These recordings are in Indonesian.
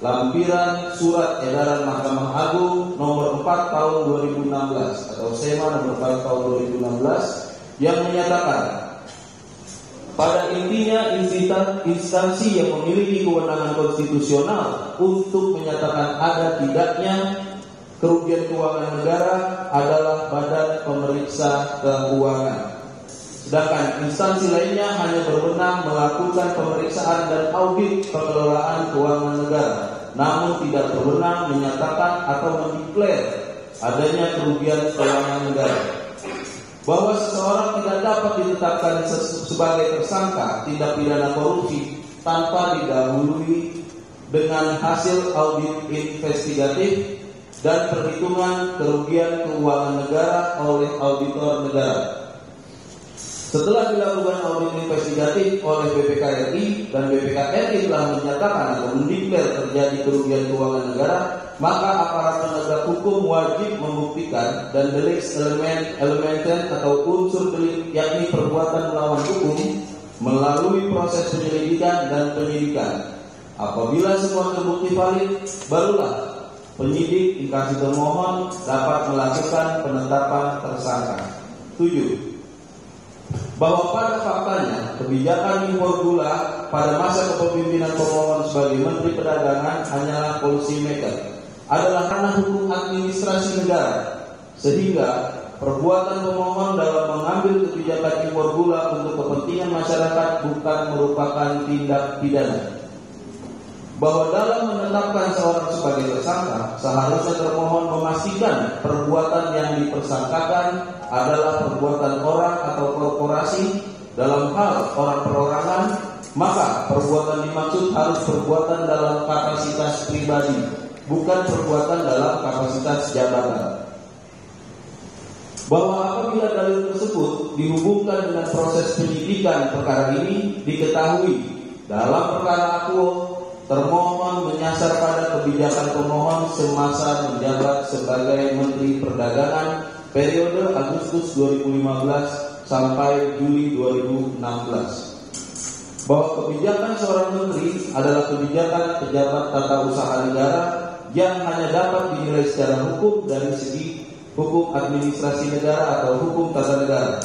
lampiran surat edaran Mahkamah Agung nomor 4 tahun 2016 atau SEMA nomor 4 tahun 2016 yang menyatakan pada intinya instansi yang memiliki kewenangan konstitusional untuk menyatakan ada tidaknya kerugian keuangan negara adalah Badan Pemeriksa Keuangan. Sedangkan instansi lainnya hanya berwenang melakukan pemeriksaan dan audit pengelolaan keuangan negara, namun tidak berwenang menyatakan atau mendeklar adanya kerugian keuangan negara. Bahwa seseorang tidak dapat ditetapkan sebagai tersangka tindak pidana korupsi tanpa didahului dengan hasil audit investigatif dan perhitungan kerugian keuangan negara oleh auditor negara. Setelah dilakukan audit investigatif oleh BPK RI dan BPK RI telah menyatakan atau mendeklar terjadi kerugian keuangan negara, maka aparat penegak hukum wajib membuktikan dan delik elementen atau unsur delik yakni perbuatan melawan hukum melalui proses penyelidikan dan penyidikan. Apabila semua terbukti valid, barulah penyidik dikasih termohon dapat melakukan penetapan tersangka. 7. Bahwa pada faktanya kebijakan impor gula pada masa kepemimpinan pemohon sebagai Menteri Perdagangan hanyalah policy maker, adalah ranah hukum administrasi negara, sehingga perbuatan pemohon dalam mengambil kebijakan impor gula untuk kepentingan masyarakat bukan merupakan tindak pidana. Bahwa dalam menetapkan seorang sebagai tersangka, seharusnya termohon memastikan perbuatan yang dipersangkakan adalah perbuatan orang atau korporasi. Dalam hal orang perorangan, maka perbuatan dimaksud harus perbuatan dalam kapasitas pribadi, bukan perbuatan dalam kapasitas jabatan. Bahwa apabila dalil tersebut dihubungkan dengan proses penyidikan perkara ini, diketahui dalam perkara akuo termohon menyasar pada kebijakan pemohon semasa menjabat sebagai Menteri Perdagangan periode Agustus 2015 sampai Juli 2016. Bahwa kebijakan seorang menteri adalah kebijakan pejabat tata usaha negara yang hanya dapat dinilai secara hukum dari segi hukum administrasi negara atau hukum tata negara.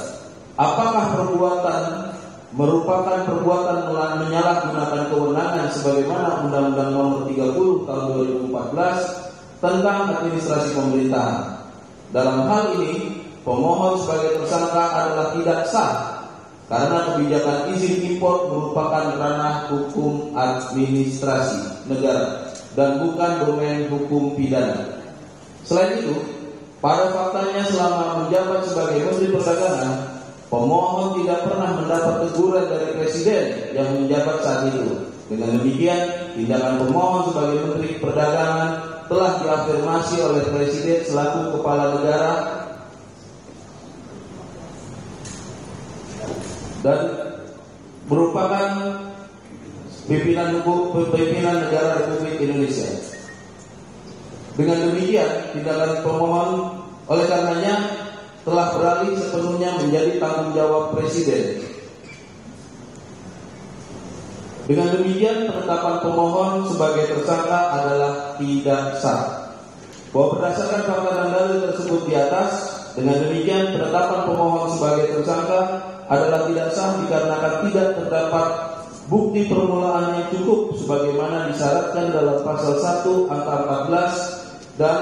Apakah perbuatan merupakan perbuatan menyalahgunakan kewenangan sebagaimana Undang-Undang Nomor 30 Tahun 2014 tentang administrasi pemerintahan. Dalam hal ini, pemohon sebagai tersangka adalah tidak sah karena kebijakan izin impor merupakan ranah hukum administrasi negara dan bukan domain hukum pidana. Selain itu, pada faktanya selama menjabat sebagai Menteri Perdagangan, pemohon tidak pernah mendapat teguran dari Presiden yang menjabat saat itu. Dengan demikian, tindakan pemohon sebagai Menteri Perdagangan telah diafirmasi oleh Presiden selaku Kepala Negara dan merupakan pimpinan negara Republik Indonesia. Dengan demikian, tindakan pemohon oleh karenanya telah beralih sepenuhnya menjadi tanggung jawab Presiden. Dengan demikian, penetapan pemohon sebagai tersangka adalah tidak sah. Bahwa berdasarkan fakta dan dalil tersebut di atas, dengan demikian penetapan pemohon sebagai tersangka adalah tidak sah dikarenakan tidak terdapat bukti permulaan yang cukup sebagaimana disyaratkan dalam pasal 1 angka 14 dan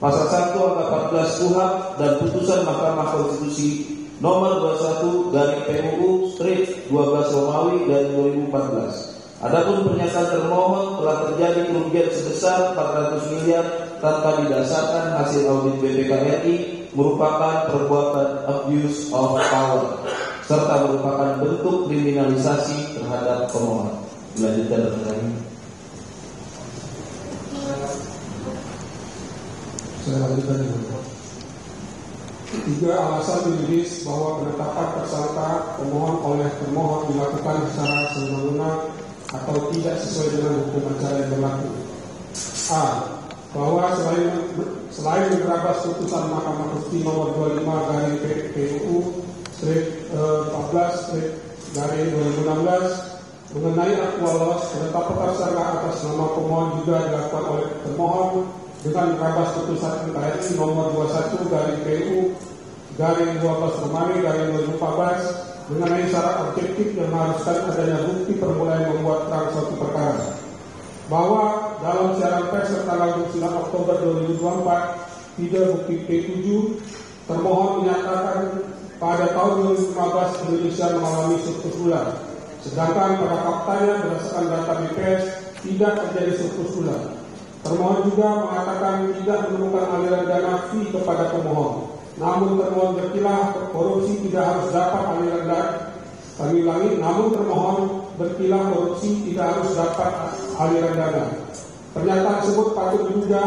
pasal 1 angka 14 KUHP dan putusan Mahkamah Konstitusi nomor 21/PUU/12 Romawi dari 2014. Adapun pernyataan termohon telah terjadi kerugian sebesar 400 miliar tanpa didasarkan hasil audit BPK RI merupakan perbuatan abuse of power serta merupakan bentuk kriminalisasi terhadap pemohon. Dilanjutkan lagi. Saya lanjutkan dulu. 3. Alasan yuridis bahwa penetapan tersangka pemohon oleh termohon dilakukan secara semena-mena atau tidak sesuai dengan hukum acara yang berlaku. A. Bahwa selain menerabas putusan Mahkamah Konstitusi nomor 25/PUU/14/2016 mengenai akwa loss penetapan tersangka atas bersama pemohon juga dilakukan oleh termohon dengan merabas putusan MKRI nomor 21/PU/12 mengenai syarat objektif yang mengharuskan adanya bukti permulaan membuat terang suatu perkara. Bahwa dalam siaran pers tanggal 29 Oktober 2024 tidak bukti P7, termohon menyatakan pada tahun 2015 Indonesia mengalami surplus gula. Sedangkan pada faktanya berdasarkan data BPS tidak terjadi surplus gula. Termohon juga mengatakan tidak menemukan aliran dana fee kepada pemohon. Namun termohon berkilah korupsi tidak harus dapat aliran dana. Kami ulangi, namun termohon berkilah korupsi tidak harus dapat aliran dana. Pernyataan tersebut patut diduga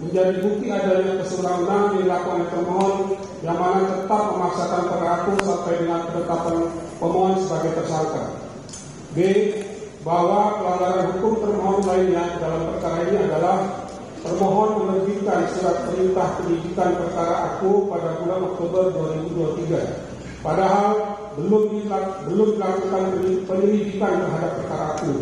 menjadi bukti adanya kesewenang-wenangan yang dilakukan oleh termohon yang mana tetap memaksakan pelaku sampai dengan penetapan pemohon sebagai tersangka. B. Bahwa pelanggaran hukum termohon lainnya dalam perkara ini adalah termohon menerbitkan surat perintah penyidikan perkara aku pada bulan Oktober 2023. Padahal belum dilakukan penyelidikan terhadap perkara aku.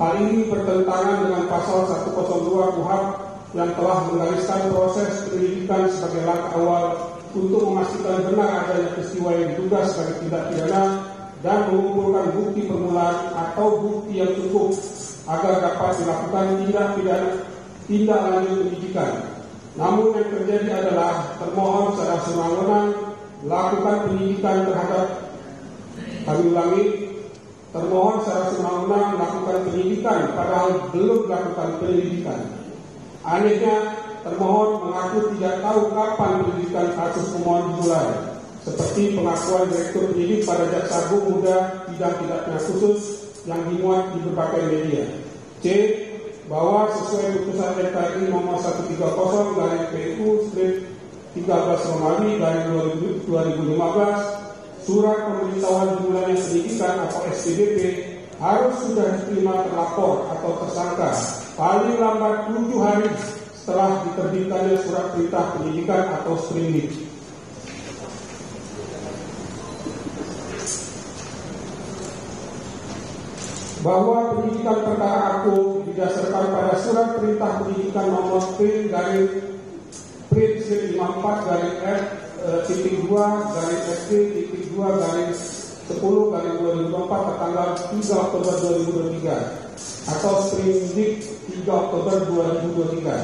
Hal ini bertentangan dengan pasal 102 KUHP yang telah menggariskan proses penyelidikan sebagai langkah awal untuk memastikan benar adanya peristiwa yang diduga sebagai tindak pidana dan mengumpulkan bukti permulaan atau bukti yang cukup agar dapat dilakukan tindak lanjut penyidikan. Namun yang terjadi adalah termohon secara sewenang-wenang melakukan penyidikan terhadap, kami ulangi, termohon secara sewenang-wenang melakukan penyidikan padahal belum melakukan penyelidikan. Anehnya, termohon mengaku tidak tahu kapan penyelidikan kasus pemohon dimulai, seperti pengakuan Direktur Penyidik pada Jaksa Agung Muda Bidang Tindak Pidana Khusus yang dimuat di berbagai media. C. Bahwa sesuai putusan MKRI nomor 130/13/2015 surat pemberitahuan dimulainya penyidikan atau SPDP harus sudah diterima terlapor atau tersangka paling lambat 7 hari setelah diterbitkannya surat perintah penyidikan atau sprindik. Bahwa penyidikan perkara aku didasarkan pada surat perintah penyidikan nomor P/2/F2/SD-2/10/2024 tertanggal 3 Oktober 2023 atau sprindik 3 Oktober 2023.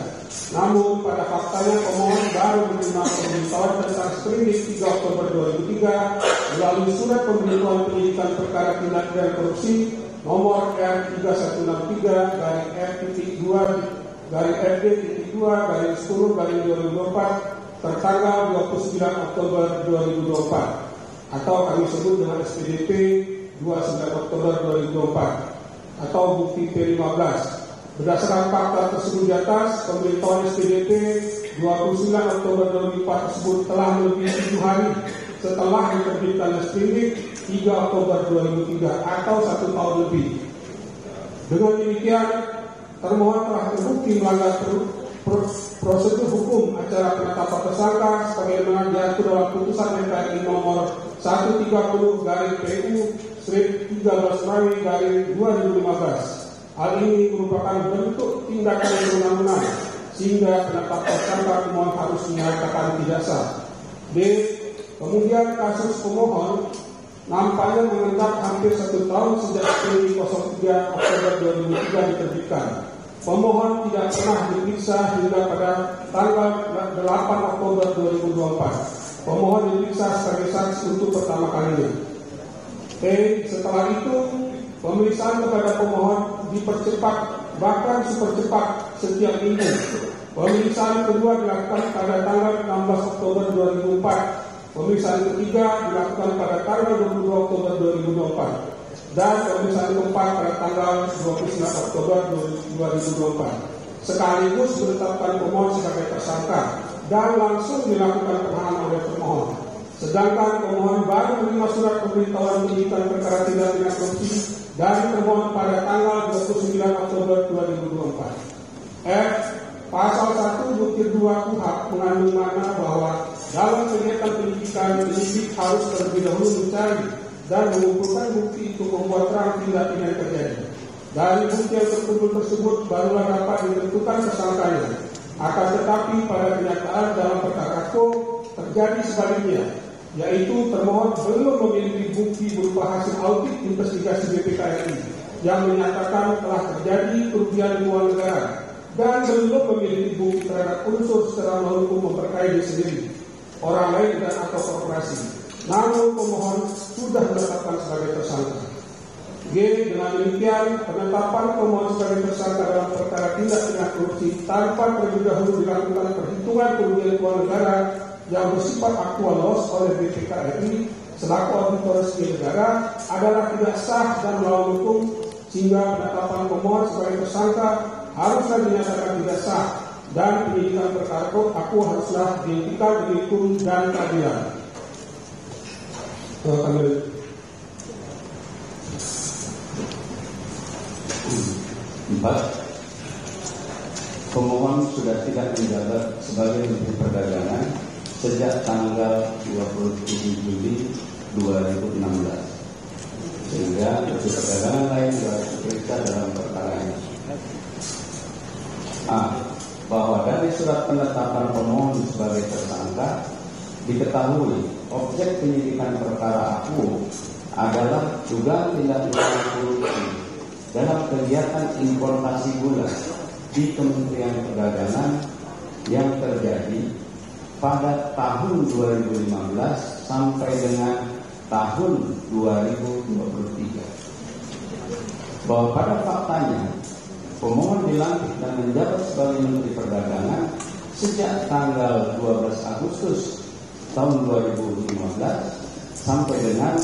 Namun pada faktanya pemohon baru menerima pemberitahuan tentang sprindik 3 Oktober 2003 melalui surat pemberitahuan penyidikan perkara tindak pidana korupsi nomor R3193/F2/FD-2/10/2024 tertanggal 29 Oktober 2024 atau kami sebut dengan SPDP 29 Oktober 2024 atau bukti P15. Berdasarkan fakta tersebut di atas, pemberitahuan SPDP 29 Oktober 2004 tersebut telah melebihi 7 hari setelah diterbitkan sprindik 3 Oktober 2003 atau 1 tahun lebih. Dengan demikian, termohon telah terbukti melanggar prosedur hukum acara penetapan tersangka sebagaimana diatur dalam putusan MKRI nomor 130/PU/13/2015. Hal ini merupakan bentuk tindakan yang berwenang sehingga penetapan tersangka pemohon harus dinyatakan tidak sah. D. Kemudian kasus pemohon nampaknya mengendap hampir 1 tahun sejak SPDP 03 Oktober 2003 diterbitkan. Pemohon tidak pernah diperiksa hingga pada tanggal 8 Oktober 2024. Pemohon diperiksa sebagai saksi untuk pertama kalinya. Setelah itu, pemeriksaan kepada pemohon dipercepat, bahkan super cepat setiap minggu. Pemeriksaan kedua dilakukan pada tanggal 16 Oktober 2004. Pemeriksaan ketiga dilakukan pada tanggal 22 Oktober 2024 dan pemeriksaan keempat pada tanggal 29 Oktober 2024. Sekaligus menetapkan pemohon sebagai tersangka dan langsung dilakukan penahanan oleh pemohon. Sedangkan pemohon baru menerima surat pemberitahuan penyidikan perkara tindak pidana korupsi dari termohon pada tanggal 29 Oktober 2024. F. Pasal 1 butir 2 KUHP mengandung makna bahwa dalam kegiatan penyidikan, penyidik harus terlebih dahulu mencari dan mengumpulkan bukti untuk membuat terang tindak pidana terjadi. Dari bukti yang terkumpul tersebut tersebut barulah dapat ditentukan tersangkanya. Akan tetapi pada kenyataan dalam perkara Ko terjadi sebaliknya, yaitu termohon belum memiliki bukti berupa hasil audit investigasi BPK RI yang menyatakan telah terjadi kerugian keuangan negara dan belum memiliki bukti terhadap unsur secara non-hukum memperkaya diri sendiri, orang lain dan atau korporasi. Namun pemohon sudah menetapkan sebagai tersangka. G. Dengan demikian, penetapan pemohon sebagai tersangka dalam perkara tindak pidana korupsi tanpa terlebih dahulu dilakukan perhitungan kerugian keuangan negara yang bersifat aktual loss oleh BPK RI selaku auditor resmi negara adalah tidak sah dan melawan hukum, sehingga penetapan pemohon sebagai tersangka haruslah dinyatakan tidak sah dan penyidikan perkara aku haruslah dihentikan demi hukum dan keadilan. Empat, pemohon sudah tidak menjabat sebagai Menteri Perdagangan sejak tanggal 27 Juli 2016, sehingga Menteri Perdagangan lain harus diperiksa dalam perkara ini. A. Bahwa dari surat penetapan pemohon sebagai tersangka diketahui objek penyidikan perkara aku adalah dugaan tindak pidana korupsi dalam kegiatan importasi gula di Kementerian Perdagangan yang terjadi pada tahun 2015 sampai dengan tahun 2023. Bahwa pada faktanya pemohon dilantik dan menjabat sebagai Menteri Perdagangan sejak tanggal 12 Agustus tahun 2015 sampai dengan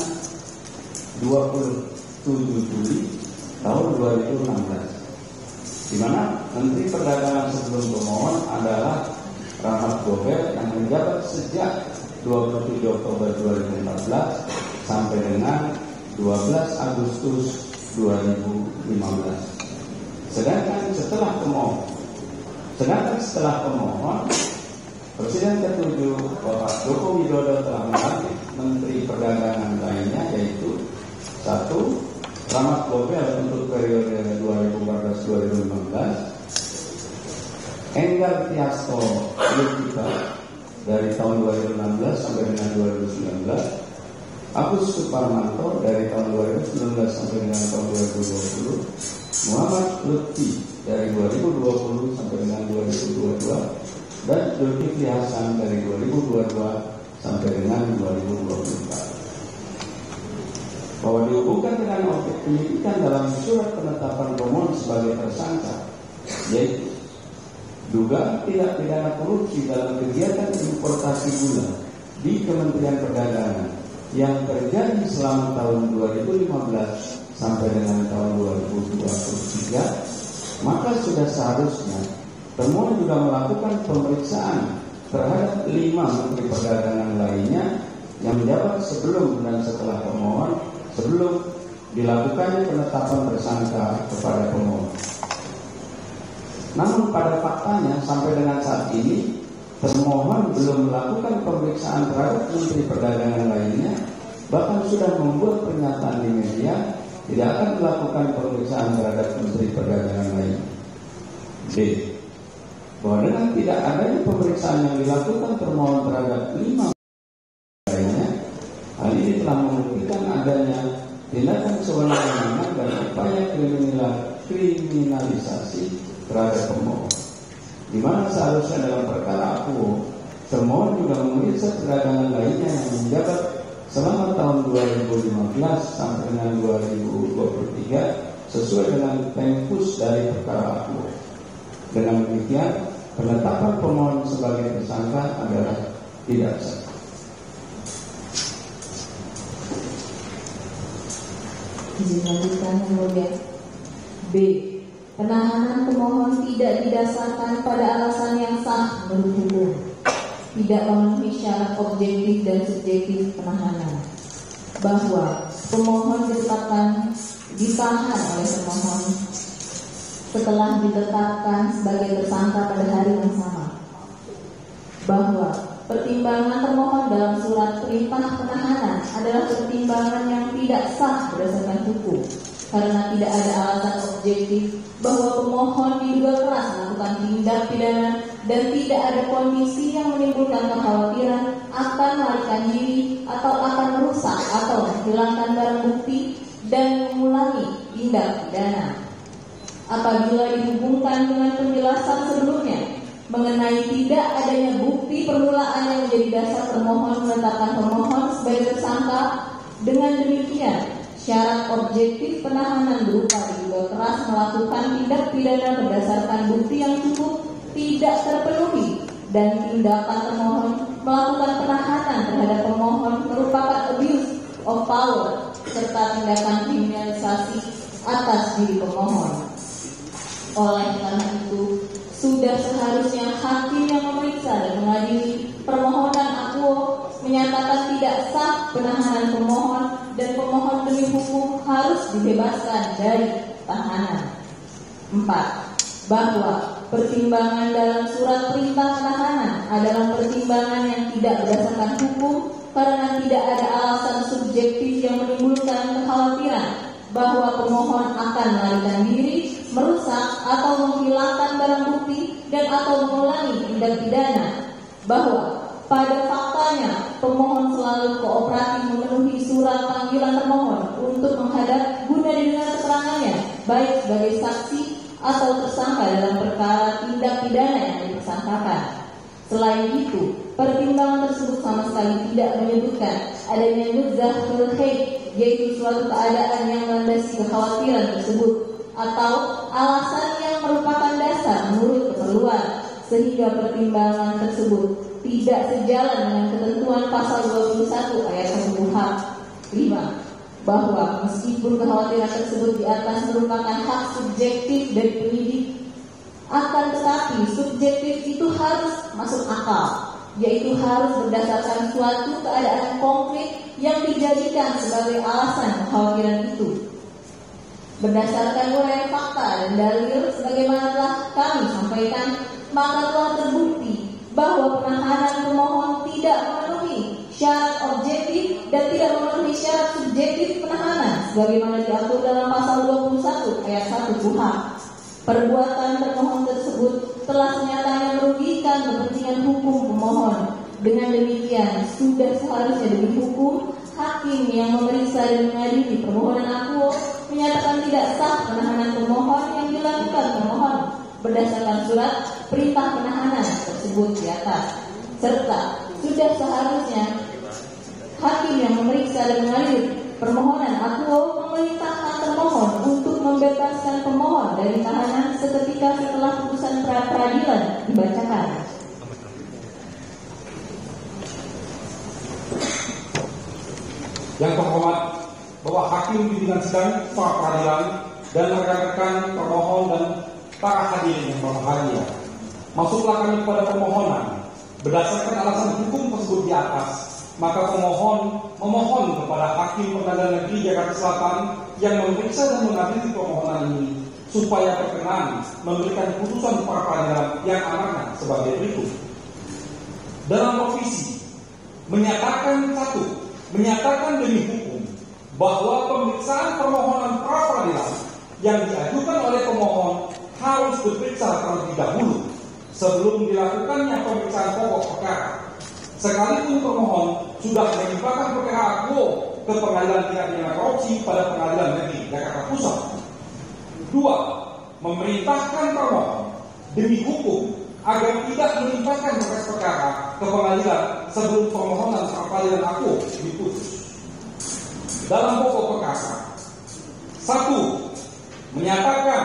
27 Juli tahun 2016, di mana Menteri Perdagangan sebelum pemohon adalah Rahmat Gobel yang menjabat sejak 27 Oktober 2014 sampai dengan 12 Agustus 2015. Sedangkan setelah pemohon, Presiden ke-7 Bapak Joko Widodo telah melantik Menteri Perdagangan lainnya, yaitu 1. Rahmat Gobel untuk periode 2014-2015, Enggar Tiasto Yogyakarta dari tahun 2016 sampai dengan 2019, Agus Suparmanto dari tahun 2019 sampai dengan tahun 2020, Muhammad Lutfi dari 2020 sampai dengan 2022, dan Zulkifli Hasan dari 2022 sampai dengan 2024. Bahwa dihubungkan dengan objek penyidikan dalam surat penetapan pemohon sebagai tersangka, yaitu dugaan tindak pidana korupsi dalam kegiatan importasi gula di Kementerian Perdagangan yang terjadi selama tahun 2015 sampai dengan tahun 2023, maka sudah seharusnya pemohon juga melakukan pemeriksaan terhadap 5 Menteri Perdagangan lainnya yang menjabat sebelum dan setelah pemohon, sebelum dilakukannya penetapan tersangka kepada pemohon. Namun pada faktanya sampai dengan saat ini pemohon belum melakukan pemeriksaan terhadap Menteri Perdagangan lainnya, bahkan sudah membuat pernyataan di media tidak akan melakukan pemeriksaan terhadap Menteri Perdagangan lain. B. Bahwa dengan tidak adanya pemeriksaan yang dilakukan termohon terhadap 5 lainnya, hal ini telah membuktikan adanya tindakan sewenang-wenang dan upaya kriminalisasi terhadap pemohon, di mana seharusnya dalam perkara aku termohon juga memeriksa perdagangan lainnya yang menjabat selama tahun 2015 sampai dengan 2023 sesuai dengan tempus dari perkara aku. Dengan demikian, penetapan pemohon sebagai tersangka adalah tidak sah. Izin lanjutkan yang mulia. B. Penahanan pemohon tidak didasarkan pada alasan yang sah menurut hukum, tidak memenuhi syarat objektif dan subjektif penahanan, bahwa pemohon ditetapkan ditahan oleh pemohon setelah ditetapkan sebagai tersangka pada hari yang sama, bahwa pertimbangan termohon dalam surat perintah penahanan adalah pertimbangan yang tidak sah berdasarkan hukum, karena tidak ada alasan objektif bahwa pemohon diduga keras melakukan tindak pidana dan tidak ada kondisi yang menimbulkan kekhawatiran akan melarikan diri atau akan merusak atau menghilangkan barang bukti dan mengulangi tindak pidana. Apabila dihubungkan dengan penjelasan sebelumnya mengenai tidak adanya bukti permulaan yang menjadi dasar termohon menetapkan pemohon sebagai tersangka, dengan demikian syarat objektif penahanan berupa diduga keras melakukan tindak pidana berdasarkan bukti yang cukup tidak terpenuhi dan tindakan termohon melakukan penahanan terhadap pemohon merupakan abuse of power serta tindakan kriminalisasi atas diri pemohon. Oleh karena itu, sudah seharusnya hakim yang memeriksa dan mengadili permohonan akuo menyatakan tidak sah penahanan pemohon dan pemohon demi hukum harus dibebaskan dari tahanan. 4. Bahwa pertimbangan dalam surat perintah penahanan adalah pertimbangan yang tidak berdasarkan hukum karena tidak ada alasan subjektif yang menimbulkan kekhawatiran bahwa pemohon akan melarikan diri, merusak atau menghilangkan barang bukti dan atau mengulangi tindak pidana. Bahwa pada faktanya pemohon selalu kooperatif memenuhi surat panggilan termohon untuk menghadap guna didengar keterangannya baik sebagai saksi atau tersangka dalam perkara tindak pidana yang dipersangkakan. Selain itu, pertimbangan tersebut sama sekali tidak menyebutkan adanya nuzzahul khair, yaitu suatu keadaan yang melandasi kekhawatiran tersebut atau alasan yang merupakan dasar menurut keperluan, sehingga pertimbangan tersebut tidak sejalan dengan ketentuan pasal 21 ayat 1 KUHP. 5. Bahwa meskipun kekhawatiran tersebut di atas merupakan hak subjektif dari penyidik, akan tetapi subjektif itu harus masuk akal, yaitu harus berdasarkan suatu keadaan konkret yang dijadikan sebagai alasan kekhawatiran itu. Berdasarkan uraian fakta dan dalil sebagaimana telah kami sampaikan, maka telah terbukti bahwa penahanan pemohon tidak memenuhi syarat objektif dan tidak memenuhi syarat subjektif penahanan sebagaimana diatur dalam pasal 21 ayat 1 KUHP. Perbuatan termohon tersebut telah nyatanya merugikan kepentingan hukum pemohon. Dengan demikian, sudah seharusnya demi hukum, hakim yang memeriksa dan mengadili permohonan akuo menyatakan tidak sah penahanan pemohon yang dilakukan pemohon berdasarkan surat perintah penahanan tersebut di atas. Serta sudah seharusnya hakim yang memeriksa dan mengadili permohonan akuo memerintahkan termohon untuk membebaskan pemohon dari tahanan seketika setelah putusan pra-peradilan dibacakan. Yang terhormat, bahwa hakim pimpinan sidang pra-peradilan dan rekan-rekan termohon dan para hadirin yang berbahagia, masuklah kami kepada permohonan. Berdasarkan alasan hukum tersebut di atas, maka pemohon memohon kepada Hakim Pengadilan Negeri Jakarta Selatan yang memeriksa dan mengadili permohonan ini supaya berkenan memberikan putusan pra peradilan yang amanah sebagai berikut. Dalam revisi menyatakan demi hukum bahwa pemeriksaan permohonan pra peradilan yang diajukan oleh pemohon harus diperiksa terlebih dahulu sebelum dilakukannya pemeriksaan pokok perkara. Sekalipun pemohon sudah melimpahkan perkara akuo ke Pengadilan Tindak Pidana Korupsi pada Pengadilan Negeri Jakarta Pusat. 2. Memerintahkan termohon demi hukum agar tidak melimpahkan berkas perkara ke pengadilan sebelum permohonan pra-peradilan akuo diputus. Dalam pokok perkara, 1. Menyatakan,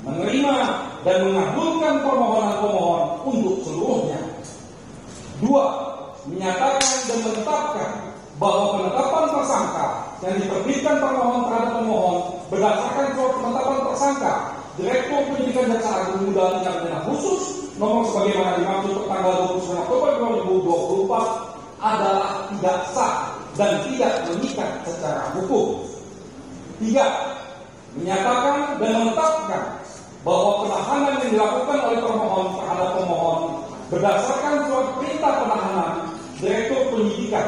menerima dan mengabulkan permohonan pemohon untuk seluruhnya. 2. Menyatakan dan menetapkan bahwa penetapan tersangka yang diterbitkan termohon terhadap pemohon berdasarkan surat penetapan tersangka Direktur Penyidikan Jaksa Agung Muda Tindak Pidana Khusus nomor sebagaimana dimaksud tanggal 29 Oktober 2024 adalah tidak sah dan tidak mengikat secara hukum. 3. Menyatakan dan menetapkan bahwa penahanan yang dilakukan oleh termohon terhadap pemohon berdasarkan surat perintah penahanan Direktur Penyidikan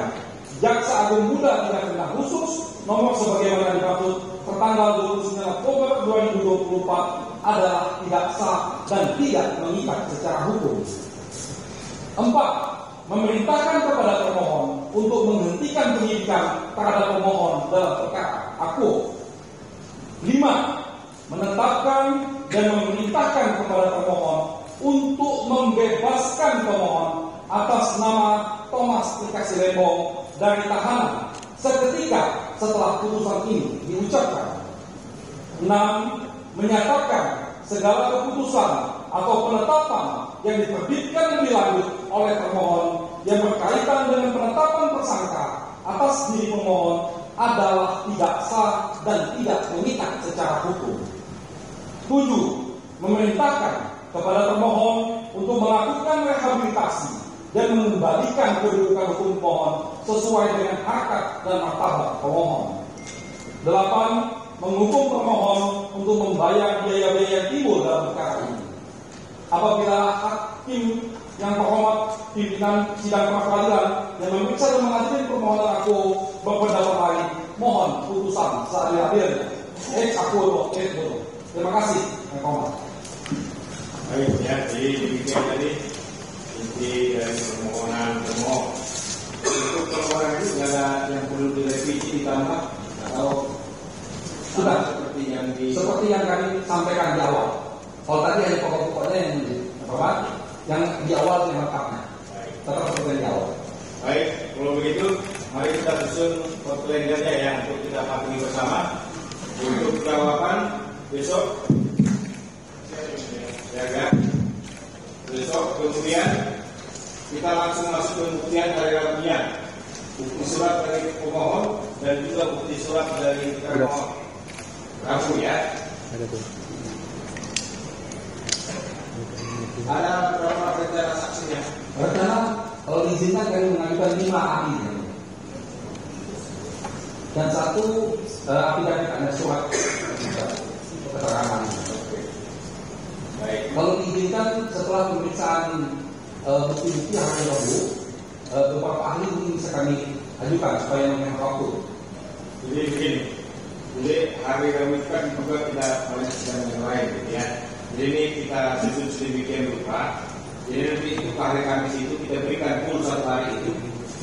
Jaksa Agung Muda Tindak Pidana Khusus nomor sebagaimana dimaksud pertanggal 29 Oktober 2024 adalah tidak sah dan tidak mengikat secara hukum. 4. Memerintahkan kepada termohon untuk menghentikan penyidikan terhadap pemohon dalam perkara akuo. 5. Menetapkan dan memerintahkan kepada termohon untuk membebaskan pemohon atas nama Thomas Nikasi Lembong dari tahanan seketika setelah putusan ini diucapkan. 6. Menyatakan segala keputusan atau penetapan yang diterbitkan lebih lanjut oleh termohon yang berkaitan dengan penetapan tersangka atas diri pemohon adalah tidak sah dan tidak mengikat secara hukum. 7. Memerintahkan kepada termohon untuk melakukan rehabilitasi dan mengembalikan kedudukan hukum pemohon sesuai dengan harkat dan martabat pemohon. 8. Menghukum termohon untuk membayar biaya-biaya yang timbul dalam perkara ini. Apabila hakim yang terhormat pimpinan sidang peradilan yang memeriksa dan mengadili permohonan aku berpendapat lain, mohon putusan seadil-adilnya. Aku bodoh. Terima kasih, yang terhormat. Baik ya, jadi demikian tadi inti dari permohonan termohon. Untuk permohonan itu tidak ada yang perlu direvisi ditambah atau sudah seperti yang kami sampaikan di awal. Kalau tadi ada pokok-pokoknya yang di awal yang lengkapnya. Tetap seperti yang di awal. Baik, kalau begitu mari kita susun kalendernya ya untuk kita patuhi bersama. Untuk jawaban besok jaga. Besok kemudian kita langsung masuk ke pembuktian dari rapian. Bukti surat dari pemohon dan juga bukti surat dari termohon. Rabu ya. Ada berapa rencana saksinya? Rencana kalau diizinkan kami mengajukan 5 ahli dan 1 aplikasi ada surat keterangan. Baik. Kalau diizinkan setelah pemeriksaan bukti-bukti hari Rabu, beberapa ahli mungkin bisa kami ajukan supaya menghemat waktu. Jadi begini, jadi hari Rabu kan juga tidak oleh sidang yang lain, gitu ya. Jadi ini kita susun sedemikian rupa. Jadi nanti untuk hari Kamis itu kita berikan full 1 hari itu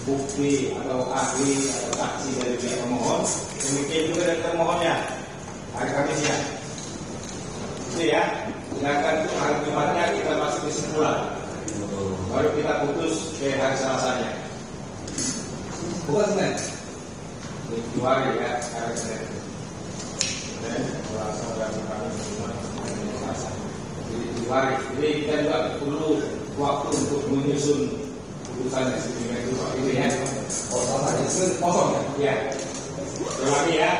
bukti atau ahli atau saksi dari pihak pemohon, demikian juga dari termohonnya hari Kamisnya. Itu ya. Sedangkan untuk hari Jumatnya kita masuk kesimpulan. Baru kita putus ke hari Selasanya. Bukan Senin. Dua hari ya, hari Senin. Selasa dan Kamis Selasa. Jadi 2 hari. Jadi kita juga perlu waktu untuk menyusun putusannya sedemikian rupa itu ya. Oh, Selasa itu kosong ya? Ya. Ulangi ya.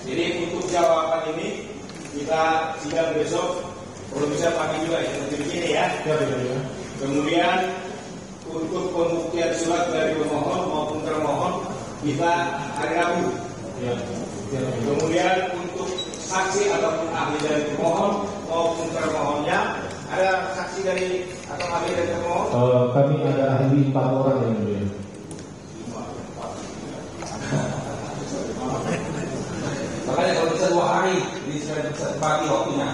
Jadi untuk jawaban ini kita sidang besok. Kalau bisa pagi juga seperti begini ya. Kemudian untuk pembuktian surat dari pemohon maupun termohon kita hari Rabu. Kemudian untuk saksi ataupun ahli dari pemohon maupun termohonnya ada saksi dari atau ahli dari termohon. Kami ada ahli 4 orang yang mulia. Makanya kalau bisa 2 hari bisa bagi waktunya.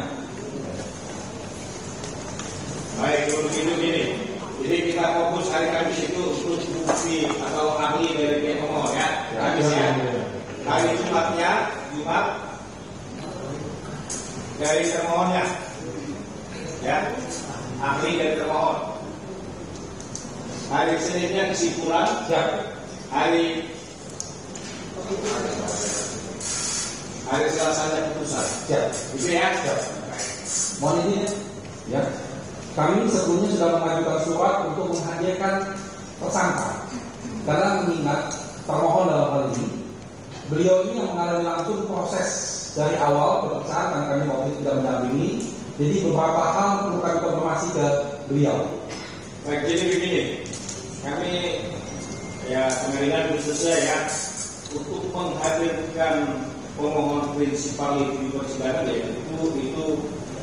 Baik, kalau begitu gini. Jadi kita fokus hari Kamis itu untuk bukti atau ahli dari pihak pemohon ya. Kamis ya. Hari Jumatnya, Jumat dari termohonnya. Ya. Ahli dari termohon. Hari Seninnya kesimpulan. Hari Selasanya putusan. Itu ya. Mohon izin ya. Kami sebelumnya sudah mengajukan surat untuk menghadirkan tersangka karena mengingat termohon dalam hal ini, beliau ini yang mengalami langsung proses dari awal pemeriksaan dan kami waktu itu tidak mendampingi, jadi beberapa hal perlu kami konfirmasi ke beliau. Baik, jadi begini, kami ya pengadilan belum selesai ya untuk menghadirkan pemohon prinsipal di persidangan ya itu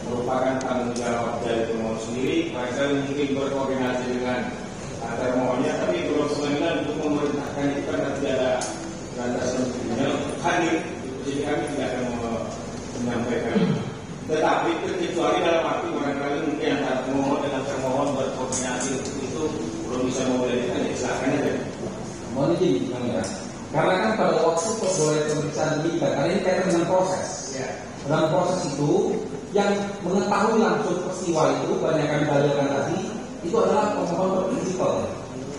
merupakan tanggung jawab dari pemohon sendiri. Mereka mungkin berkoordinasi dengan termohonnya, tapi kalau pengadilan untuk memerintahkan itu kan tidak ada landasan hukumnya untuk hadir. Jadi kami tidak akan menyampaikan. Tetapi kecuali dalam arti barangkali mungkin antara pemohon dengan termohon berkoordinasi itu belum bisa memulaikan, ya silakan aja. Mohon izin, ya. Karena kan pada waktu pegawai pemeriksaan penyidikan, karena ini kaitan dengan proses. Ya. Dalam proses itu, yang mengetahui langsung peristiwa itu, banyak yang kami dalilkan tadi, itu adalah pemohon berprinsipal.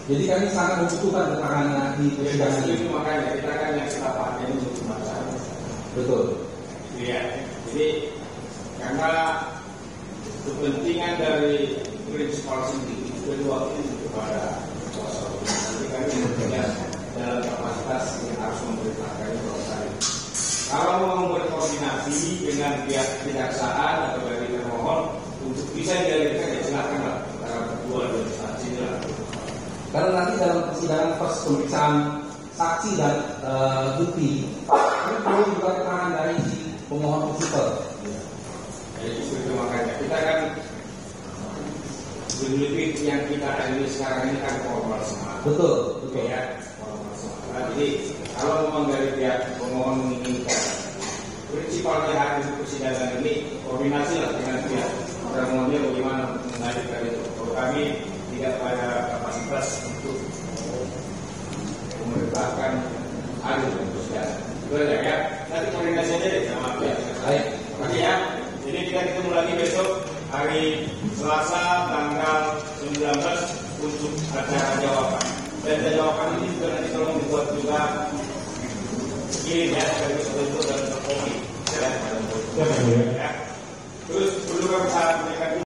Jadi kami sangat membutuhkan keterangannya di persidangan ini. Itu makanya kita kan yang kita pakai untuk masalah. Betul. Iya. Jadi karena kepentingan dari prinsipal sendiri kedua itu kepada kuasa hukum. Nanti kami bekerja dalam kapasitas yang harus memberitakan proses. Kalau mau berkoordinasi dengan pihak kejaksaan atau dari termohon untuk bisa dialihkan, ya silakanlah antara kedua instansi lah. Karena nanti dalam persidangan pas pemeriksaan saksi dan bukti, ini perlu juga keterangan dari si pemohon prinsipal. Jadi itu makanya kita kan lebih yang kita ini sekarang ini kan formal semua. Betul, betul. Ya, formal semua. Nah, jadi kalau memang dari pihak pemohon menginginkan prinsipal pihak di persidangan ini koordinasi lah dengan pihak termohonnya bagaimana mengajukan itu. Kalau kami tidak pada kapasitas untuk memerintahkan alih persidangan. Itu aja ya. Nanti koordinasi aja deh sama pihak. Baik. Oke ya. Jadi kita ketemu lagi besok hari Selasa tanggal 19 untuk acara jawaban. Dan jawaban ini juga nanti tolong dibuat juga kirim ya dari bentuk dan kopi. Ya. Terus perlu kami sampaikan